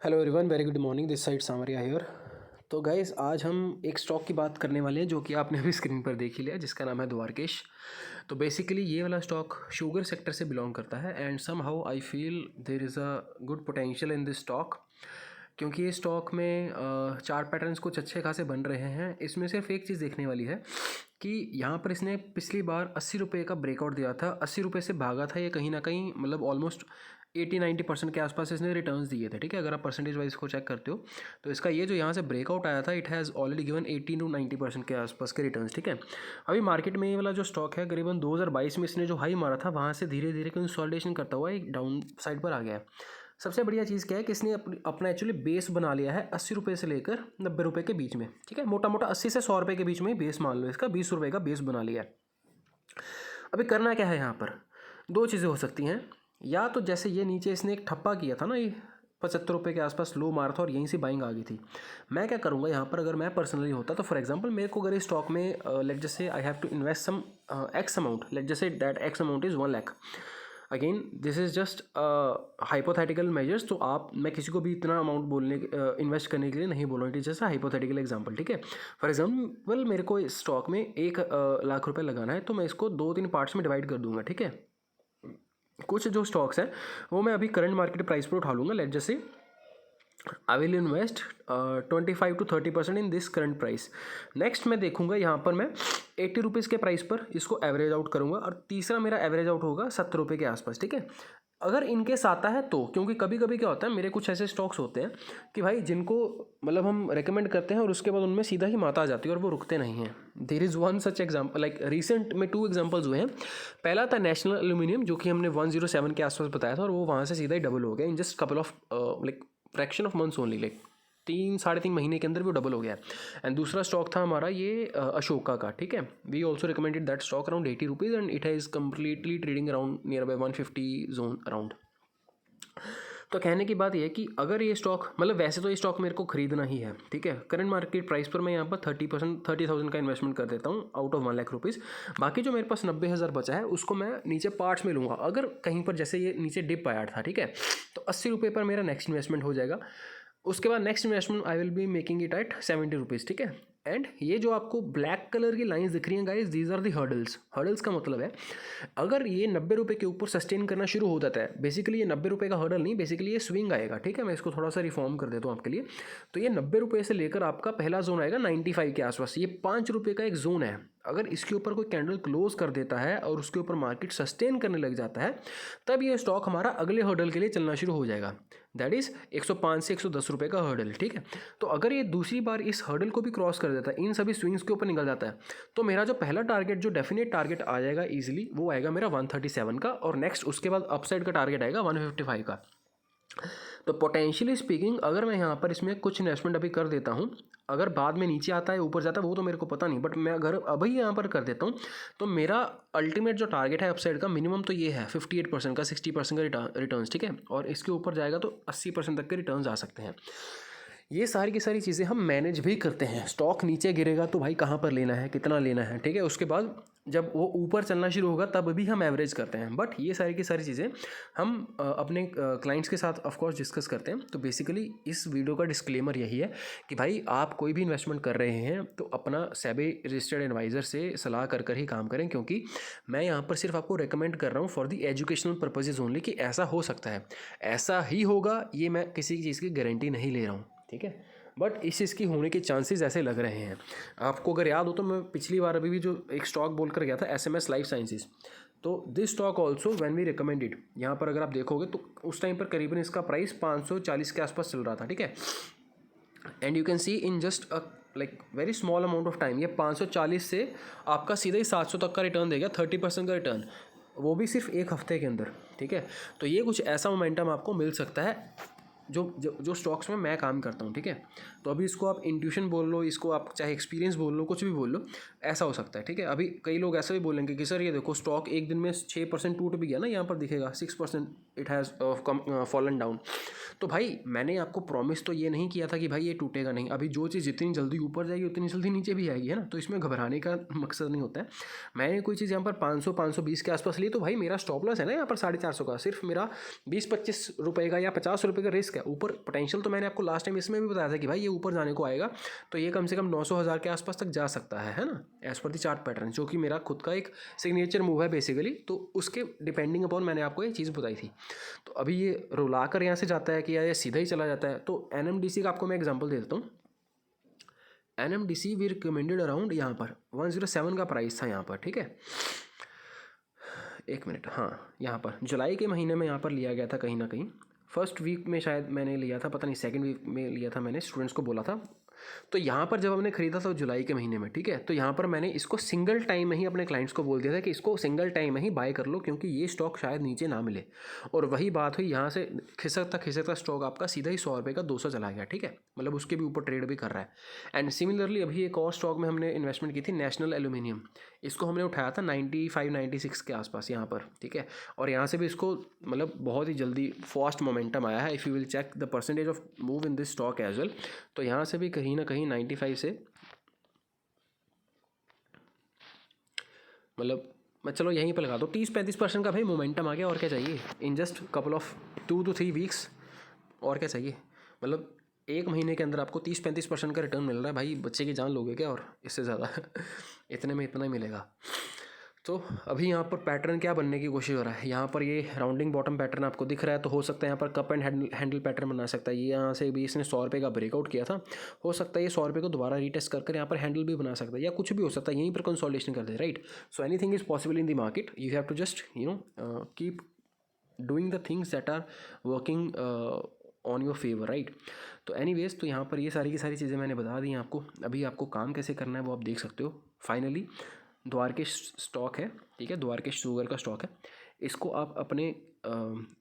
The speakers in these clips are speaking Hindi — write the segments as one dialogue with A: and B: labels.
A: Hello everyone, very good morning. This side Samaria here. तो गाइस, आज हम एक स्टॉक की बात करने वाले हैं जो कि आपने अभी स्क्रीन पर देख ही लिया, जिसका नाम है द्वारकेश। तो बेसिकली ये वाला स्टॉक शुगर सेक्टर से बिलोंग करता है and somehow I feel there is a good potential in this stock, क्योंकि ये स्टॉक में चार्ट पैटर्न्स कुछ अच्छे खासे बन रहे हैं। इसमें सिर्फ एक चीज़ देखने वाली है कि यहाँ पर इसने पिछली बार 80 रुपये का ब्रेकआउट दिया था, 80 रुपये से भागा था ये कहीं ना कहीं, मतलब ऑलमोस्ट 80-90% के आसपास इसने रिटर्न्स दिए थे। ठीक है, अगर आप परसेंटेज वाइज को चेक करते हो तो इसका ये जो यहाँ से ब्रेकआउट आया था, इट हैज़ ऑलरेडी गिवन 80-90% के आसपास के रिटर्न्स। ठीक है, अभी मार्केट में ये वाला जो स्टॉक है करीबन 2022 में इसने जो हाई मारा था वहाँ से धीरे धीरे कंसोलिडेशन करता हुआ एक डाउन साइड पर आ गया है। सबसे बढ़िया चीज़ क्या है कि इसने अपना एक्चुअली बेस बना लिया है 80 रुपये से लेकर 90 रुपये के बीच में। ठीक है, मोटा मोटा 80 से 100 रुपये के बीच में बेस मान लो, इसका 20 रुपये का बेस बना लिया है। अभी करना क्या है यहाँ पर, दो चीज़ें हो सकती हैं। या तो जैसे ये नीचे इसने एक ठप्पा किया था ना, ये 75 रुपये के आसपास लो मारा था और यहीं से बाइंग आ गई थी। मैं क्या करूँगा यहाँ पर, अगर मैं पर्सनली होता तो फॉर एग्जांपल मेरे को अगर इस स्टॉक में लेट जैसे I have to invest some x amount, let जैसे that x amount is 1 lakh. Again this is just hypothetical measures, तो मैं किसी को भी इतना अमाउंट बोलने इन्वेस्ट करने के लिए नहीं बोल रहा हूँ। It is just hypothetical example. ठीक है, फॉर एग्जांपल मेरे को इस स्टॉक में 1 लाख रुपए लगाना है, तो मैं इसको 2-3 पार्ट्स में डिवाइड कर दूंगा। ठीक है, कुछ जो स्टॉक्स हैं वो मैं अभी करंट मार्केट प्राइस पर उठा लूँगा। लेट जैसे I will invest 25-30% in this current price. Next मैं देखूंगा यहाँ पर मैं 80 रुपीज़ के प्राइस पर इसको एवरेज आउट करूँगा, और तीसरा मेरा एवरेज आउट होगा 70 रुपये के आसपास। ठीक है, अगर इनकेस आता है तो, क्योंकि कभी कभी क्या होता है, मेरे कुछ ऐसे स्टॉक्स होते हैं कि भाई जिनको मतलब हम रेकमेंड करते हैं और उसके बाद उनमें सीधा ही माता आ जाती है और वो रुकते नहीं हैं। There is one such example, like recent में 2 एग्जाम्पल्स हुए हैं। पहला था नेशनल एल्यूमिनियम, जो कि हमने 107 के आसपास बताया था, और वो वहाँ से सीधा ही डबल हो गया in just couple of like fraction of months only, like 3-3.5 महीने के अंदर वो डबल हो गया है। एंड दूसरा स्टॉक था हमारा ये अशोका का। ठीक है, we also recommended that stock around 80 rupees and it has completely trading around near by 150 zone around. तो कहने की बात यह है कि अगर ये स्टॉक, मतलब वैसे तो ये स्टॉक मेरे को खरीदना ही है। ठीक है, करंट मार्केट प्राइस पर मैं यहाँ पर 30,000 का इन्वेस्टमेंट कर देता हूँ आउट ऑफ 1 लाख रुपीज़। बाकी जो मेरे पास 90,000 बचा है उसको मैं नीचे पार्ट्स में लूँगा। अगर कहीं पर जैसे ये नीचे डिप आया था, ठीक है, तो 80 रुपये पर मेरा नेक्स्ट इन्वेस्टमेंट हो जाएगा। उसके बाद next investment I will be making it at 70 rupees. ठीक है, एंड ये जो आपको ब्लैक कलर की लाइंस दिख रही हैं guys, these are the hurdles. Hurdles का मतलब है अगर ये 90 रुपये के ऊपर सस्टेन करना शुरू हो जाता है, बेसिकली ये 90 रुपये का हर्डल नहीं, बेसिकली ये स्विंग आएगा। ठीक है, मैं इसको थोड़ा सा रिफॉर्म कर देता हूँ आपके लिए। तो ये 90 रुपये से लेकर आपका पहला जोन आएगा 95 के आसपास, ये 5 रुपये का एक जोन है। अगर इसके ऊपर कोई कैंडल क्लोज कर देता है और उसके ऊपर मार्केट सस्टेन करने लग जाता है, तब ये स्टॉक हमारा अगले हर्डल के लिए चलना शुरू हो जाएगा, दैट इज़ 105 से 110 रुपये का हर्डल। ठीक है, तो अगर ये दूसरी बार इस हर्डल को भी क्रॉस कर देता है, इन सभी स्विंग्स के ऊपर निकल जाता है, तो मेरा जो पहला टारगेट, जो डेफिनेट टारगेट आ जाएगा ईजिली, वो आएगा मेरा 137 का, और नेक्स्ट उसके बाद अपसाइड का टारगेट आएगा 155 का। तो पोटेंशियली स्पीकिंग अगर मैं यहाँ पर इसमें कुछ इन्वेस्टमेंट अभी कर देता हूँ, अगर बाद में नीचे आता है ऊपर जाता है वो तो मेरे को पता नहीं, बट मैं अगर अभी यहाँ पर कर देता हूँ तो मेरा अल्टीमेट जो टारगेट है अपसाइड का मिनिमम तो ये है 58% का, 60% का रिटर्न्स। ठीक है, और इसके ऊपर जाएगा तो 80% तक के रिटर्न्स आ सकते हैं। ये सारी की सारी चीज़ें हम मैनेज भी करते हैं। स्टॉक नीचे गिरेगा तो भाई कहाँ पर लेना है, कितना लेना है। ठीक है, उसके बाद जब वो ऊपर चलना शुरू होगा तब भी हम एवरेज करते हैं। बट ये सारी की सारी चीज़ें हम अपने क्लाइंट्स के साथ ऑफ कोर्स डिस्कस करते हैं। तो बेसिकली इस वीडियो का डिस्क्लेमर यही है कि भाई आप कोई भी इन्वेस्टमेंट कर रहे हैं तो अपना सेबी रजिस्टर्ड एडवाइज़र से सलाह कर ही काम करें, क्योंकि मैं यहाँ पर सिर्फ आपको रिकमेंड कर रहा हूँ for the educational purposes only, कि ऐसा हो सकता है, ऐसा ही होगा, ये मैं किसी चीज़ की गारंटी नहीं ले रहा हूँ। ठीक है, बट इस चीज़ की होने के चांसेस ऐसे लग रहे हैं। आपको अगर याद हो तो मैं पिछली बार अभी भी जो एक स्टॉक बोल कर गया था, SMS लाइफ साइंसेज, तो this stock also when we recommended, यहाँ पर अगर आप देखोगे तो उस टाइम पर करीबन इसका प्राइस 540 के आसपास चल रहा था। ठीक है, and you can see in just a like very small amount of time ये 540 से आपका सीधा ही 700 तक का रिटर्न देगा, 30% का रिटर्न, वो भी सिर्फ एक हफ्ते के अंदर। ठीक है, तो ये कुछ ऐसा मोमेंटम आपको मिल सकता है जो स्टॉक्स में मैं काम करता हूँ। ठीक है, तो अभी इसको आप इंट्यूशन बोल लो, इसको आप चाहे एक्सपीरियंस बोल लो, कुछ भी बोल लो, ऐसा हो सकता है। ठीक है, अभी कई लोग ऐसा भी बोलेंगे कि सर ये देखो स्टॉक एक दिन में 6% टूट भी गया ना, यहाँ पर दिखेगा 6% इट हैज़ फॉलन डाउन। तो भाई मैंने आपको प्रॉमिस तो ये नहीं किया था कि भाई ये टूटेगा नहीं, अभी जो चीज़ जितनी जल्दी ऊपर जाएगी उतनी जल्दी नीचे भी आएगी, है ना। तो इसमें घबराने का मकसद नहीं होता है। मैंने कोई चीज़ यहाँ पर 500-520 के आसपास ली, तो भाई मेरा स्टॉप लॉस है ना यहाँ पर 450 का, सिर्फ मेरा 20-25 रुपये का या 50 रुपये का रिस्क है। ऊपर पोटेंशियल तो मैंने आपको लास्ट टाइम इसमें भी बताया था कि भाई ये ऊपर जाने को आएगा, तो ये कम से कम 900,000 के आसपास तक जा सकता है ना, as per the chart pattern, जो कि मेरा खुद का एक सिग्नेचर मूव है बेसिकली। तो उसके डिपेंडिंग अपॉन मैंने आपको ये चीज़ बताई थी। तो अभी ये रुला कर यहाँ से जाता है कि या ये सीधा ही चला जाता है। तो NMDC का आपको मैं एग्जांपल दे देता हूँ। NMDC वी रिकमेंडेड अराउंड यहाँ पर 107 का प्राइस था यहाँ पर, ठीक है। एक मिनट, हाँ यहाँ पर जुलाई के महीने में यहाँ पर लिया गया था कहीं ना कहीं, फर्स्ट वीक में शायद मैंने लिया था, पता नहीं सेकंड वीक में लिया था, मैंने स्टूडेंट्स को बोला था। तो यहाँ पर जब हमने खरीदा था जुलाई के महीने में, ठीक है, तो यहाँ पर मैंने इसको सिंगल टाइम में ही अपने क्लाइंट्स को बोल दिया था कि इसको सिंगल टाइम में ही बाय कर लो, क्योंकि ये स्टॉक शायद नीचे ना मिले। और वही बात हुई, यहाँ से खिसकता स्टॉक आपका सीधा ही 100 रुपये का 200 चला गया, ठीक है, मतलब उसके भी ऊपर ट्रेड भी कर रहा है। एंड सिमिलरली अभी एक और स्टॉक में हमने इन्वेस्टमेंट की थी, नेशनल एल्यूमिनियम। इसको हमने उठाया था 95-96 के आसपास यहाँ पर, ठीक है, और यहाँ से भी इसको मतलब बहुत ही जल्दी फास्ट मोमेंटम आया है। If you will check the percentage of move in this stock as well, तो यहाँ से भी कहीं ना कहीं 95 से मतलब मैं चलो यहीं पर लगा दो 30-35% का भाई मोमेंटम आ गया, और क्या चाहिए in just couple of 2 to 3 weeks, और क्या चाहिए। मतलब एक महीने के अंदर आपको 30-35% का रिटर्न मिल रहा है भाई, बच्चे की जान लोगे क्या, और इससे ज़्यादा इतने में इतना ही मिलेगा। तो अभी यहाँ पर पैटर्न क्या बनने की कोशिश हो रहा है, यहाँ पर ये राउंडिंग बॉटम पैटर्न आपको दिख रहा है, तो हो सकता है यहाँ पर कप एंड हैंडल पैटर्न बना सकता है। ये यहाँ से भी इसने 100 रुपये का ब्रेकआउट किया था, हो सकता है ये 100 रुपये को दोबारा रीटेस्ट कर यहाँ पर हैंडल भी बना सकता है, या कुछ भी हो सकता है, यहीं पर कंसोलिडेशन कर दे, right. So anything is possible in the market, you have to just keep doing the things that are working on your favour, right. तो एनीवेज, तो यहाँ पर ये सारी की सारी चीज़ें मैंने बता दी हैं आपको। अभी आपको काम कैसे करना है वो आप देख सकते हो। फाइनली द्वारकेश स्टॉक है, ठीक है, द्वारकेश शुगर का स्टॉक है। इसको आप अपने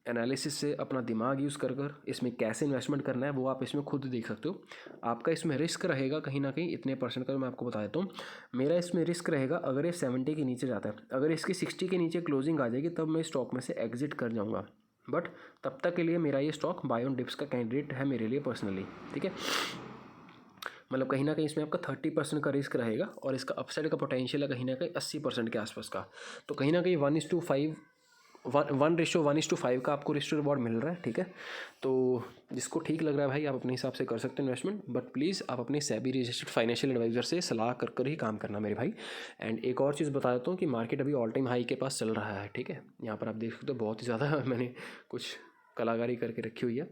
A: एनालिसिस से अपना दिमाग यूज़ कर इसमें कैसे इन्वेस्टमेंट करना है वो आप इसमें खुद देख सकते हो। आपका इसमें रिस्क रहेगा कहीं ना कहीं इतने % का, मैं आपको बता देता हूँ। मेरा इसमें रिस्क रहेगा अगर ये 70 के नीचे जाता है, अगर इसकी 60 के नीचे क्लोजिंग आ जाएगी तब मैं स्टॉक में से एग्जिट कर जाऊँगा, बट तब तक के लिए मेरा ये स्टॉक बाय ऑन डिप्स का कैंडिडेट है मेरे लिए पर्सनली, ठीक है। मतलब कहीं ना कहीं इसमें आपका 30% का रिस्क रहेगा, और इसका अपसाइड का पोटेंशियल है कहीं ना कहीं 80% के आसपास का। तो कहीं ना कहीं 1:5 का आपको रिस्क टू रिवॉर्ड मिल रहा है, ठीक है। तो जिसको ठीक लग रहा है भाई आप अपने हिसाब से कर सकते हैं इन्वेस्टमेंट, बट प्लीज़ आप अपने सेबी रजिस्टर्ड फाइनेंशियल एडवाइजर से सलाह कर ही काम करना मेरे भाई। एंड एक और चीज़ बता देता हूँ कि मार्केट अभी ऑल टाइम हाई के पास चल रहा है, ठीक है। यहाँ पर आप देख सकते हो बहुत ही ज़्यादा मैंने कुछ कलाकारी करके रखी हुई है,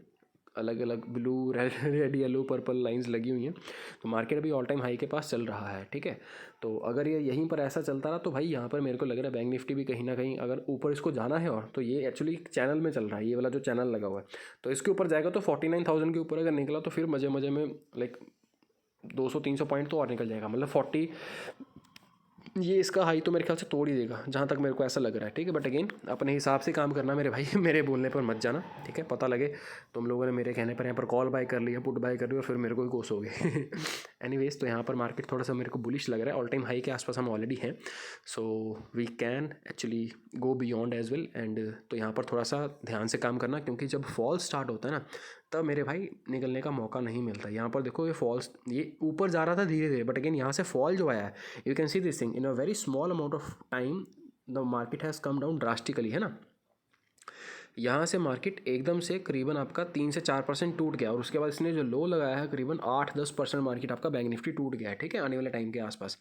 A: अलग अलग blue red yellow purple lines लगी हुई हैं। तो मार्केट अभी ऑल टाइम हाई के पास चल रहा है, ठीक है। तो अगर ये यहीं पर ऐसा चलता रहा तो भाई यहाँ पर मेरे को लग रहा है बैंक निफ्टी भी कहीं ना कहीं अगर ऊपर इसको जाना है, और तो ये एक्चुअली चैनल में चल रहा है, ये वाला जो चैनल लगा हुआ है, तो इसके ऊपर जाएगा तो 49,000 के ऊपर अगर निकला तो फिर मज़े मज़े में लाइक 200-300 पॉइंट तो और निकल जाएगा, मतलब 40 ये इसका हाई तो मेरे ख्याल से तोड़ ही देगा, जहाँ तक मेरे को ऐसा लग रहा है, ठीक है। बट अगेन अपने हिसाब से काम करना मेरे भाई, मेरे बोलने पर मत जाना, ठीक है। पता लगे तुम लोगों ने मेरे कहने पर यहाँ पर कॉल बाय कर लिया, पुट बाय कर लिया, और फिर मेरे को ही कोसोगे एनीवेज, तो यहाँ पर मार्केट थोड़ा सा मेरे को बुलिश लग रहा है, ऑल टाइम हाई के आसपास हम ऑलरेडी हैं, so we can actually go beyond as well. And तो यहाँ पर थोड़ा सा ध्यान से काम करना, क्योंकि जब फॉल स्टार्ट होता है ना तब मेरे भाई निकलने का मौका नहीं मिलता। यहाँ पर देखो ये फॉल्स, ये ऊपर जा रहा था धीरे धीरे, बट अगेन यहाँ से फॉल जो आया है, you can see this thing in a very small amount of time the market has come down drastically, है ना। यहाँ से मार्केट एकदम से करीबन आपका 3 से 4% टूट गया, और उसके बाद इसने जो लो लगाया है करीबन 8-10% मार्केट आपका बैंक निफ्टी टूट गया है, ठीक है, आने वाले टाइम के आसपास।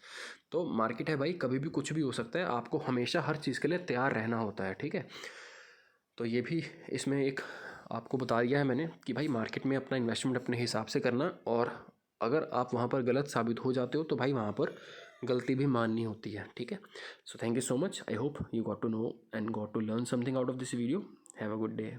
A: तो मार्केट है भाई, कभी भी कुछ भी हो सकता है, आपको हमेशा हर चीज़ के लिए तैयार रहना होता है, ठीक है। तो ये भी इसमें एक आपको बता दिया है मैंने कि भाई मार्केट में अपना इन्वेस्टमेंट अपने हिसाब से करना, और अगर आप वहाँ पर गलत साबित हो जाते हो तो भाई वहाँ पर गलती भी माननी होती है, ठीक है। So thank you so much, I hope you got to know and got to learn something out of this video. Have a good day.